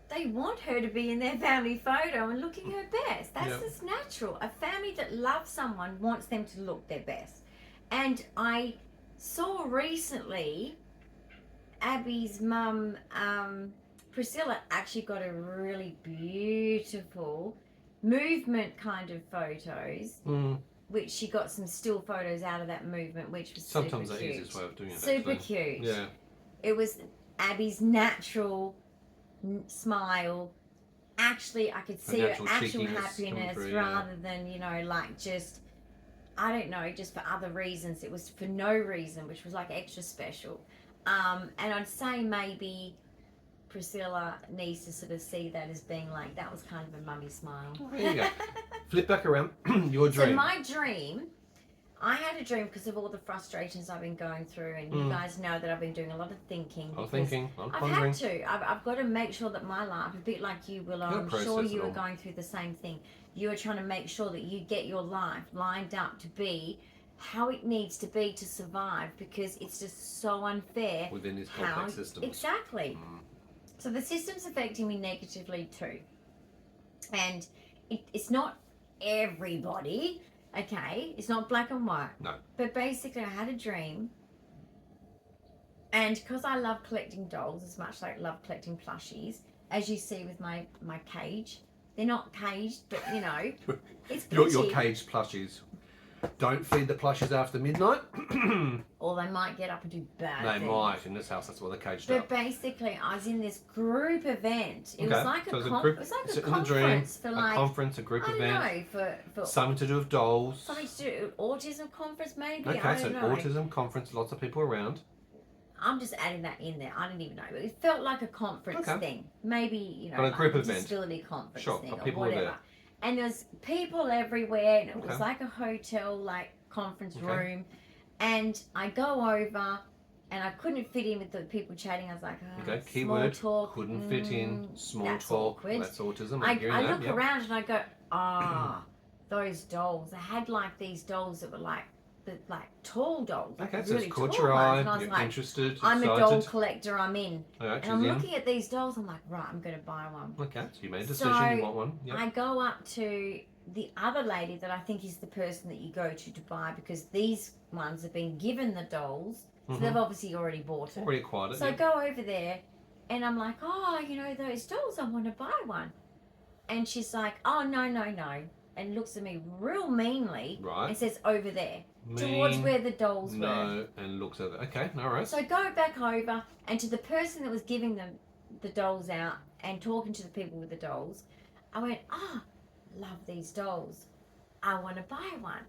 they want her to be in their family photo and looking her best. That's just natural. A family that loves someone wants them to look their best. And I saw recently Abby's mum, Priscilla, actually got a really beautiful movement kind of photos, which she got some still photos out of that movement, which was sometimes super the cute. easiest way of doing it. Super cute. Yeah. It was Abby's natural smile. Actually, I could see her actual happiness rather than, you know, like just, I don't know, just for other reasons. It was for no reason, which was like extra special. And I'd say maybe Priscilla needs to sort of see that as being like, that was kind of a mummy smile. There you go. Flip back around. Your dream. So my dream, I had a dream because of all the frustrations I've been going through, and you guys know that I've been doing a lot of thinking. I've had to. I've got to make sure that my life, a bit like you, Willow, I'm sure you are going through the same thing. You are trying to make sure that you get your life lined up to be how it needs to be to survive, because it's just so unfair. Within these complex systems. Exactly. So the system's affecting me negatively too. And it's not everybody. Okay, it's not black and white. No. But basically, I had a dream, and because I love collecting dolls as much as I love collecting plushies, as you see with my cage, they're not caged, but you know, it's pretty. Your caged plushies. Don't feed the plushies after midnight. Or they might get up and do bad things. They might. In this house, that's why they're caged up. up. But basically, I was in this group event. It was like a conference for like... A conference, a group event. I don't know, for... Something to do with dolls. Something to do with autism conference, maybe? Okay, I don't know. Autism conference, lots of people around. I'm just adding that in there. I didn't even know. But it felt like a conference thing. Maybe, you know, like a group event. Disability conference thing or people whatever. Were there. And there's people everywhere, and it was like a hotel, like conference room. And I go over, and I couldn't fit in with the people chatting. I was like, keyword, small talk. Couldn't fit in. Small talk. Awkward. That's autism. I look around and I go, those dolls. I had like these dolls that were like the like tall dolls. Okay, like so really it's caught tall your eye, ones. And I was you're like, interested, I'm excited. a doll collector, I'm in. Alright, And I'm looking at these dolls, I'm like, right, I'm going to buy one. Okay, so you made a decision, you want one. Yep. I go up to the other lady that I think is the person that you go to buy, because these ones have been given the dolls, so they've obviously already bought it. Already acquired it. So I go over there and I'm like, oh, you know, those dolls, I want to buy one. And she's like, oh, no, and looks at me real meanly and says, over there, towards where the dolls were. No, and looks over. Okay, no worries. So I go back over, and to the person that was giving them the dolls out and talking to the people with the dolls, I went, love these dolls. I want to buy one.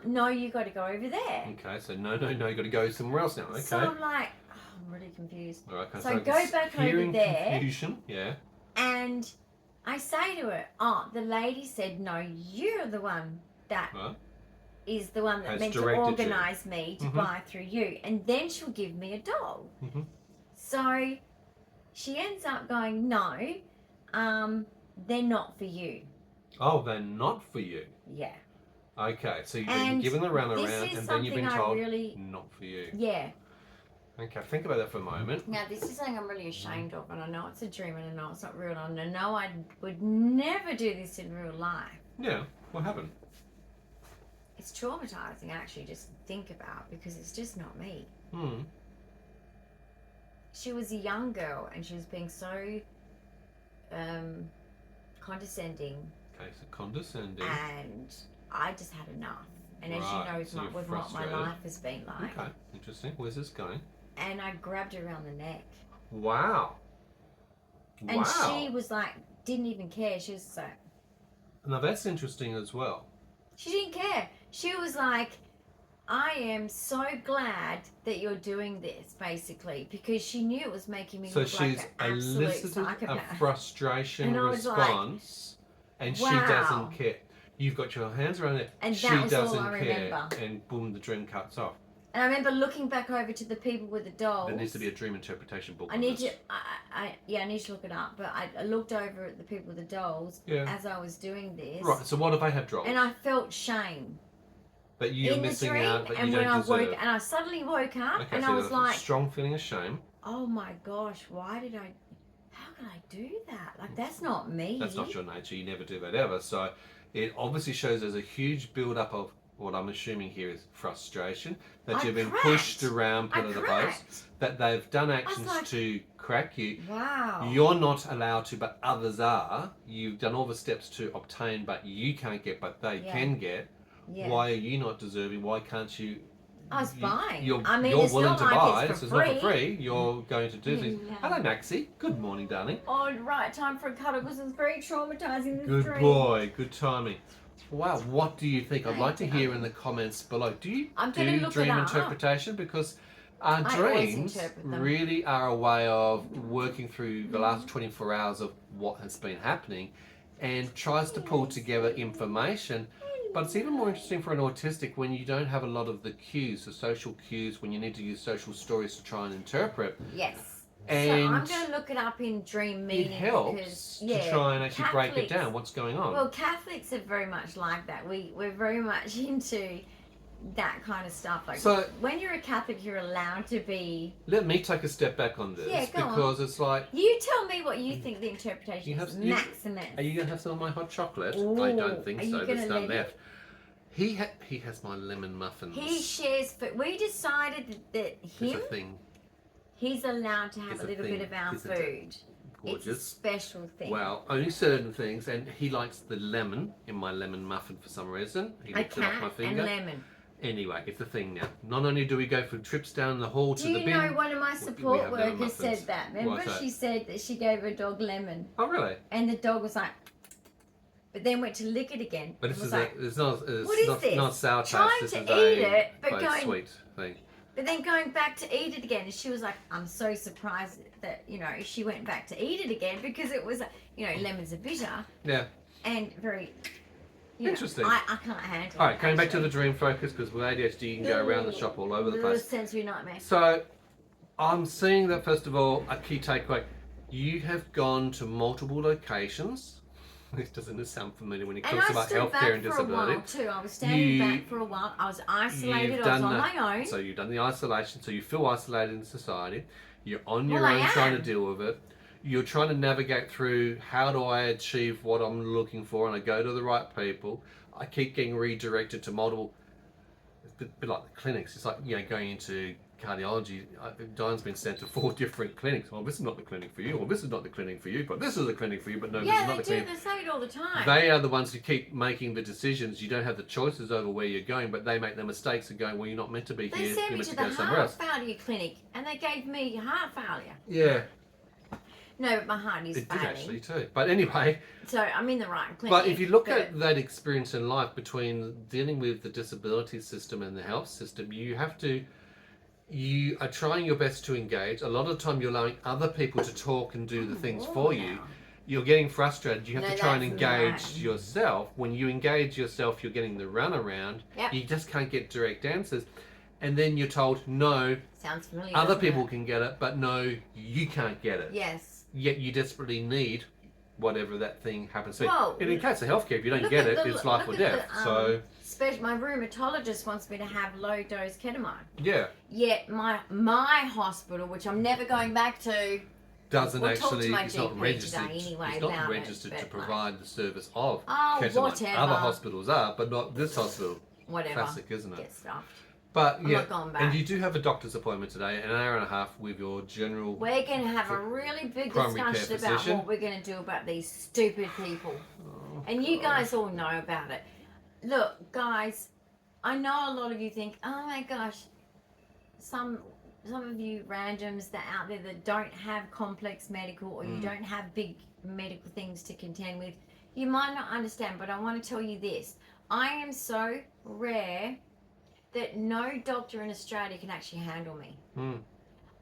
No, you got to go over there. Okay, so no, you got to go somewhere else now. Okay. So I'm like, I'm really confused. All right, so I go back over there. Confusion, yeah. And I say to her, the lady said, no, you're the one that is the one that meant to organise me to buy through you. And then she'll give me a doll. So she ends up going, no, they're not for you. Oh, they're not for you? Yeah. Okay, so you've been given the runaround and then you've been told, really, not for you. Yeah. Okay, think about that for a moment. Now, this is something I'm really ashamed of, and I know it's a dream, and I know it's not real, and I know I would never do this in real life. Yeah, what happened? It's traumatizing, actually, just think about, because it's just not me. She was a young girl, and she was being so condescending. Okay, so condescending. And I just had enough. And as you know, so with what my life has been like. Okay, interesting. Where's this going? And I grabbed her around the neck. Wow. And she was like, didn't even care. She was like... Now that's interesting as well. She didn't care. She was like, I am so glad that you're doing this, basically, because she knew it was making me look like an absolute psychopath. A frustration response, and she doesn't care. You've got your hands around it, and she doesn't care, and boom, the dream cuts off. And I remember looking back over to the people with the dolls. There needs to be a dream interpretation book. I need to look it up. But I looked over at the people with the dolls as I was doing this. Right. So what if I have dolls? And I felt shame. But you're missing out. But you don't deserve. And I suddenly woke up, okay, and so I was like, strong feeling of shame. Oh my gosh! Why did I? How could I do that? Like, that's not me. That's not your nature. You never do that ever. So it obviously shows there's a huge build up of what I'm assuming here is frustration, that you've been pushed around, put in the post, that they've done actions to crack you. Wow. You're not allowed to, but others are. You've done all the steps to obtain, but you can't get, but they can get. Yeah. Why are you not deserving? Why can't you? I was buying. You're it's willing not to like buy. It's not for free. You're going to do things. Hello, Maxie. Good morning, darling. Oh, right. Time for a cuddle because it's very traumatizing. This Good dream. boy. Good timing. Wow, what do you think? I'd like to hear in the comments below. Do you do dream interpretation? Because our dreams really are a way of working through the last 24 hours of what has been happening and tries to pull together information. But it's even more interesting for an autistic when you don't have a lot of the cues, the social cues, when you need to use social stories to try and interpret. Yes. And so I'm going to look it up in dream meaning. It helps to try and actually break it down. What's going on? Well, Catholics are very much like that. We're very much into that kind of stuff. Like, so when you're a Catholic, you're allowed to be. Let me take a step back on this because it's like you tell me what you think the interpretation is. Maximus. Are you going to have some of my hot chocolate? Ooh, I don't think so. There's none left. He has my lemon muffins. He shares. But we decided that him. It's a thing. He's allowed to have a little bit of our food. Gorgeous. It's a special thing. Well, only certain things, and he likes the lemon in my lemon muffin for some reason. He licks it off my finger. And lemon. Anyway, it's a thing now. Not only do we go for trips down the hall to the bin. Do you know one of my support workers said that? Remember she said that she gave her dog lemon. Oh, really? And the dog was like, but then went to lick it again. But it's not sour taste. Trying to eat it, but going sweet thing. But then going back to eat it again, and she was like, I'm so surprised that, she went back to eat it again because it was, lemons are bitter. Yeah. And very, interesting. I can't handle it. All right, going back to the dream focus, because with ADHD you can go around the shop all over the place. Sensory nightmare. So, I'm seeing that, first of all, a key takeaway. You have gone to multiple locations. Doesn't this sound familiar when it And talks I about stood healthcare back and for a disability? while too. I was standing back for a while. I was isolated. I was on my own. So you've done the isolation. So you feel isolated in society. You're on your Well, own I trying to am. deal with it. You're trying to navigate through how do I achieve what I'm looking for, and I go to the right people. I keep getting redirected to multiple. It's a bit like the clinics. It's like, you know, going into cardiology. Dyan's been sent to 4 different clinics. Oh, this is not the clinic for you. Or this is not the clinic for you. But this is the clinic for you. But no, this is not the clinic. Yeah, they say it all the time. They are the ones who keep making the decisions. You don't have the choices over where you're going, but they make the mistakes and going, well, you're not meant to be They here. sent You're me meant to to go the somewhere heart else. failure clinic, and they gave me heart failure. Yeah. No, but my heart is It failing. did actually too. But anyway. So I'm in the right clinic. But if you look at that experience in life between dealing with the disability system and the health system, you are trying your best to engage. A lot of the time you're allowing other people to talk and do the things for you. You're getting frustrated. You have to try and engage yourself. When you engage yourself, you're getting the runaround. Yep. You just can't get direct answers. And then you're told, no, sounds familiar, other people can get it, but no, you can't get it. Yes. Yet you desperately need whatever that thing happens to be. Well, and in case of healthcare, if you don't get it, it's life or death. So my rheumatologist wants me to have low dose ketamine. yeah, Yet my hospital, which I'm never going back to, doesn't we'll talk to actually. my It's not GP registered. today anyway It's not about registered it, to but provide the service of oh, ketamine. whatever. Other hospitals are, but not this hospital. Whatever. Classic, isn't it? Get stuffed. But I'm yeah, not going back. and you do have a doctor's appointment today, an hour and a half with your general. We're going to have a really big primary discussion care about physician. what we're going to do about these stupid people. Oh, And you God. guys all know about it. Look, guys, I know a lot of you think, oh my gosh, some of you randoms that are out there that don't have complex medical or you don't have big medical things to contend with, you might not understand, but I want to tell you this. I am so rare that no doctor in Australia can actually handle me.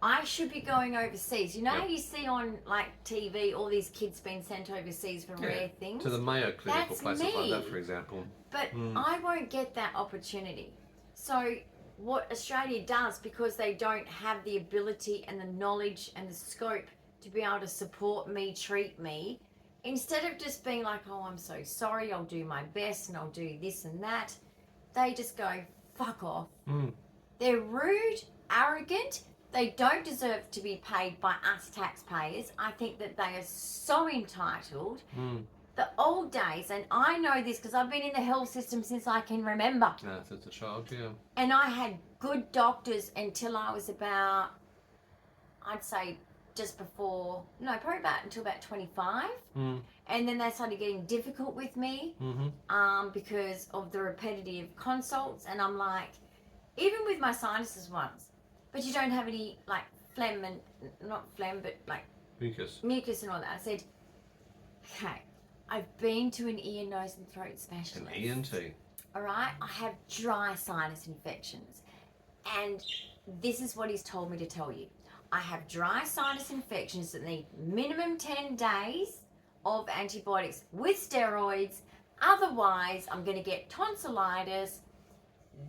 I should be going overseas. You know how you see on like TV all these kids being sent overseas for rare things? To the Mayo Clinic or That's places like me. that, for example. But I won't get that opportunity. So what Australia does, because they don't have the ability and the knowledge and the scope to be able to support me, treat me, instead of just being like, oh, I'm so sorry, I'll do my best and I'll do this and that, they just go, fuck off. They're rude, arrogant. They don't deserve to be paid by us taxpayers. I think that they are so entitled. The old days, and I know this because I've been in the health system since I can remember. Yeah, since a child, yeah. And I had good doctors until I was about, I'd say just before, no, probably until about 25. And then they started getting difficult with me because of the repetitive consults. And I'm like, even with my sinuses once, but you don't have any like phlegm and, not phlegm, but like mucus and all that. I said, okay, I've been to an ear, nose and throat specialist. An ENT. All right, I have dry sinus infections. And this is what he's told me to tell you. I have dry sinus infections that need minimum 10 days of antibiotics with steroids. Otherwise, I'm going to get tonsillitis.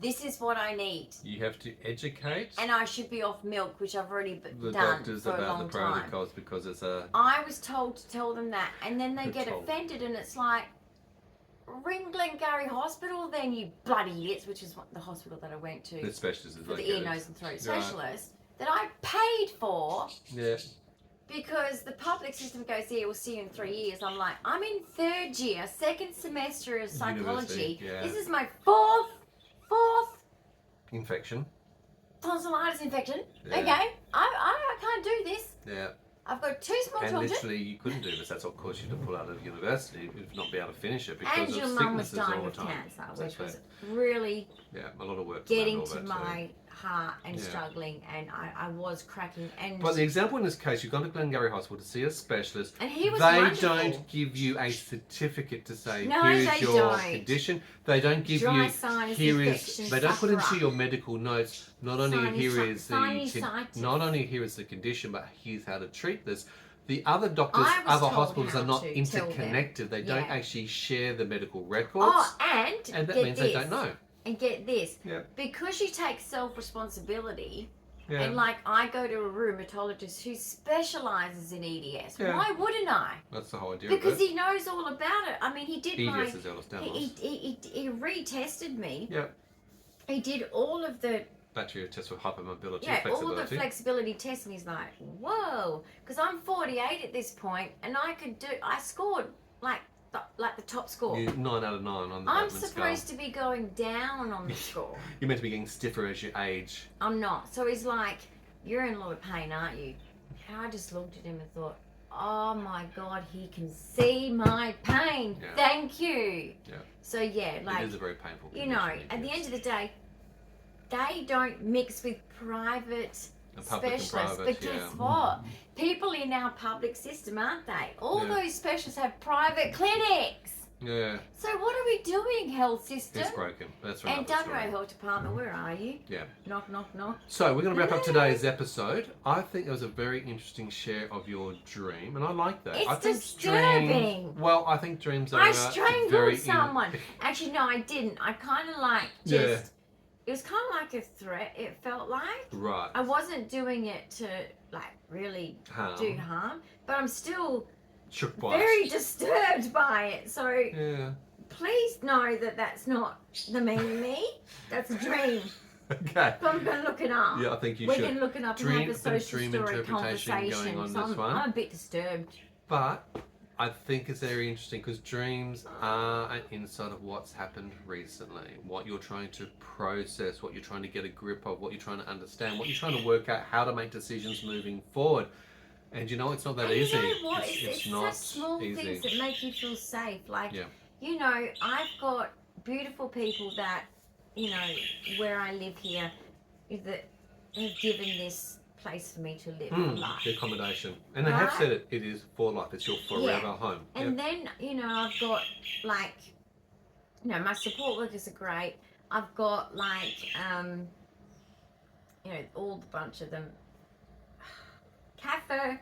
This is what I need. You have to educate And I should be off milk, which I've already the done doctors for a about long the time. protocols because it's a. I was told to tell them that, and then they Good get told. offended, and it's like, ring Glengarry Hospital then, you bloody idiots, which is what the hospital that I went to The specialist is for like the ear, nose and throat specialist that I paid for. Yeah. Because the public system goes, yeah, we'll see you in 3 years. I'm like, I'm in 3rd year, 2nd semester of psychology. University, yeah. This is my fourth Infection. tonsillitis infection. Yeah. Okay, I can't do this. Yeah. I've got 2 small And children. literally, you couldn't do this. That's what caused you to pull out of university, if not be able to finish it because And of your mum was sicknesses all dying the of time. cancer, which Exactly. was really Yeah, a lot of work. getting around all to that my heart and Yeah. struggling, and I was cracking. And But the example in this case, you've gone to Glengarry Hospital to see a specialist. And he was They wonderful. don't give you a certificate to say, No, here's they your don't. condition. They don't give Dry you, sinus here is, infection, they don't put into sufferer. your medical notes, not only here is the, Sinusitis. not only here is the condition, but here's how to treat this. The other doctors, I was other told hospitals how are not to tell them. interconnected. They don't Yeah. actually share the medical records. Oh, and and that get means this. they don't know. And get this, Yeah. because you take self-responsibility, Yeah. And like, I go to a rheumatologist who specialises in EDS. Yeah. Why wouldn't I? That's the whole idea Because of it. he knows all about it. I mean, he did EDS is Ehlers-Danlos. he retested me. Yep. He did all of the Battery test for hypermobility, all flexibility. the flexibility tests, and he's like, whoa, because I'm 48 at this point, and I scored like the top score. You're 9 out of 9 on the I'm Batman supposed scale. to be going down on the score. You're meant to be getting stiffer as you age. I'm not. So he's like, you're in a lot of pain, aren't you? And I just looked at him and thought, oh my God, he can see my pain. Yeah. Thank you. Yeah. So yeah, like, it is a very painful you know, condition, at the yes. end of the day, they don't mix with private And public and specialists. private, But guess yeah. what? People in our public system, aren't they? All Yeah. those specialists have private clinics. Yeah, So what are we doing, health system? it's broken. That's And right. WA Health Department, where are you? Yeah. Knock, knock, knock. So we're going to wrap up Hello. today's episode. I think it was a very interesting share of your dream, and I like that. It's I think disturbing. Well, I think dreams are I very strangled someone. Actually, no, I didn't. I kind of like just... Yeah. It was kind of like a threat, it felt like. Right. I wasn't doing it to, like, really do harm. But I'm still Shook by very it. disturbed by it. So Yeah. please know that that's not the me. That's a dream. Okay. But I'm going to look it up. Yeah, I think you We're should. going to look it up Dream- and have a bit of social dream story interpretation conversation. going on So this one. I'm a bit disturbed. But I think it's very interesting because dreams are an insight of what's happened recently, what you're trying to process, what you're trying to get a grip of, what you're trying to understand, what you're trying to work out, how to make decisions moving forward. And you know, it's not that And easy. you know what? It's It's not such small easy. things that make you feel safe. Like, Yeah. you know, I've got beautiful people that, you know, where I live here, that have given this place for me to live for life. The accommodation. And they have Right? said it is for life. It's your forever home. And then, you know, I've got, like, you know, my support workers are great. I've got, like, you know, all the bunch of them. Cafe.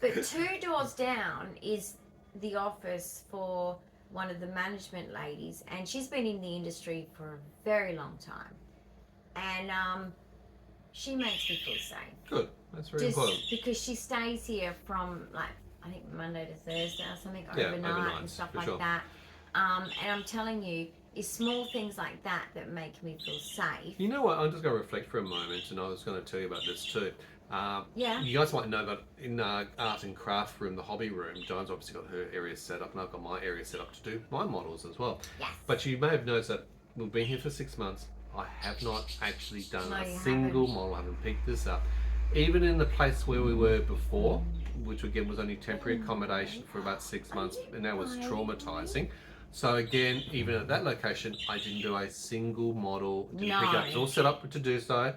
But 2 doors down is the office for one of the management ladies. And she's been in the industry for a very long time. And she makes me feel safe. Good. That's very Just important. because she stays here from, like, I think Monday to Thursday or something, Yeah, overnight and overnights, stuff for like sure. that. And I'm telling you, it's small things like that that make me feel safe. You know what? I'm just going to reflect for a moment, and I was going to tell you about this too. Yeah. You guys might know that in art and craft room, the hobby room, Dyan's obviously got her area set up, and I've got my area set up to do my models as well. Yes. But you may have noticed that we've been here for 6 months. I have not actually done No, a you single haven't. model. I haven't picked this up. Even in the place where we were before, which again was only temporary accommodation for about 6 months, and that was traumatizing. So again, even at that location, I didn't do a single model. Didn't pick it up. It's all set up to do so.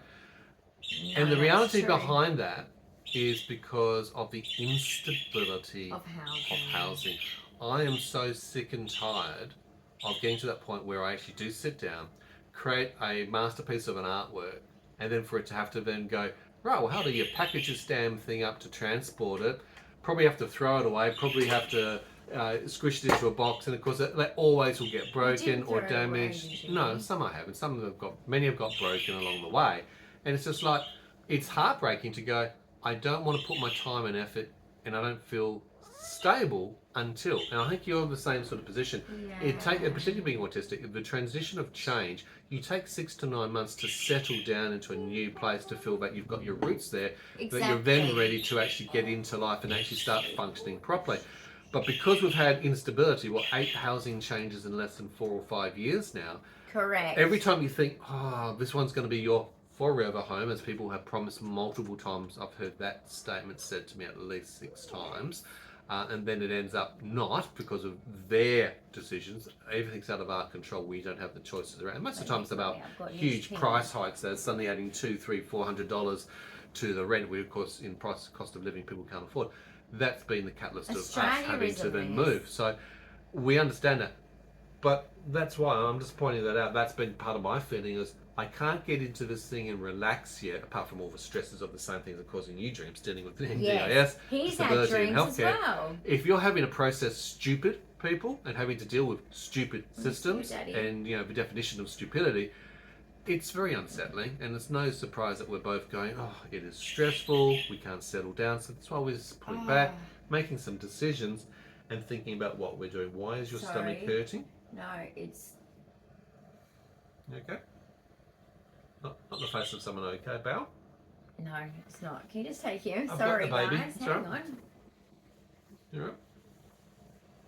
And the that's reality true. behind that is because of the instability Of housing. housing. I am so sick and tired of getting to that point where I actually do sit down, create a masterpiece of an artwork, and then for it to have to then go, right, well, how do you package this damn thing up to transport it? Probably have to throw it away, probably have to squish it into a box, and of course they always will get broken didn't or throw it away, damaged. did you? No, some I haven't. Some have got, many have got broken along the way. And it's just like, it's heartbreaking to go, I don't want to put my time and effort, and I don't feel stable until, and I think you're in the same sort of position. It take, particularly being autistic, the transition of change, you take 6 to 9 months to settle down into a new place, to feel that you've got your roots there, that you're then ready to actually get into life and actually start functioning properly. But because we've had instability, 8 housing changes in less than 4 or 5 years now. Correct. Every time you think, oh, this one's going to be your forever home, as people have promised multiple times, I've heard that statement said to me at least 6 times. And then it ends up not because of their decisions. Everything's out of our control. We don't have the choices around. And most of the time it's about huge price hikes. There's suddenly adding $200, $300, $400 to the rent. We, of course, in cost of living, people can't afford. That's been the catalyst of us having to then move. So we understand that. But that's why I'm just pointing that out. That's been part of my feeling is I can't get into this thing and relax yet, apart from all the stresses of the same things that are causing you dreams, dealing with NDIS, He's had disability and dreams as healthcare. well. If you're having to process stupid people and having to deal with stupid systems Daddy. and, you know, the definition of stupidity, it's very unsettling, and it's no surprise that we're both going, oh, it is stressful, we can't settle down. So that's why we're just putting back, making some decisions, and thinking about what we're doing. Why is your stomach hurting? No, it's... You okay? Not the face of someone okay, Belle? No, it's not. Can you just take him? I've Sorry, got the baby. guys. Hang on. You're right.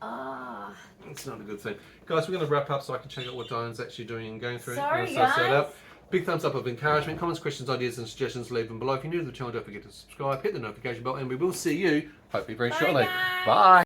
Ah. It's not a good thing. Guys, we're going to wrap up so I can check out what Dyan's actually doing and going through. Sorry, set guys. up. Big thumbs up of encouragement. Comments, questions, ideas and suggestions, leave them below. If you're new to the channel, don't forget to subscribe, hit the notification bell, and we will see you hopefully very shortly. Guys. Bye.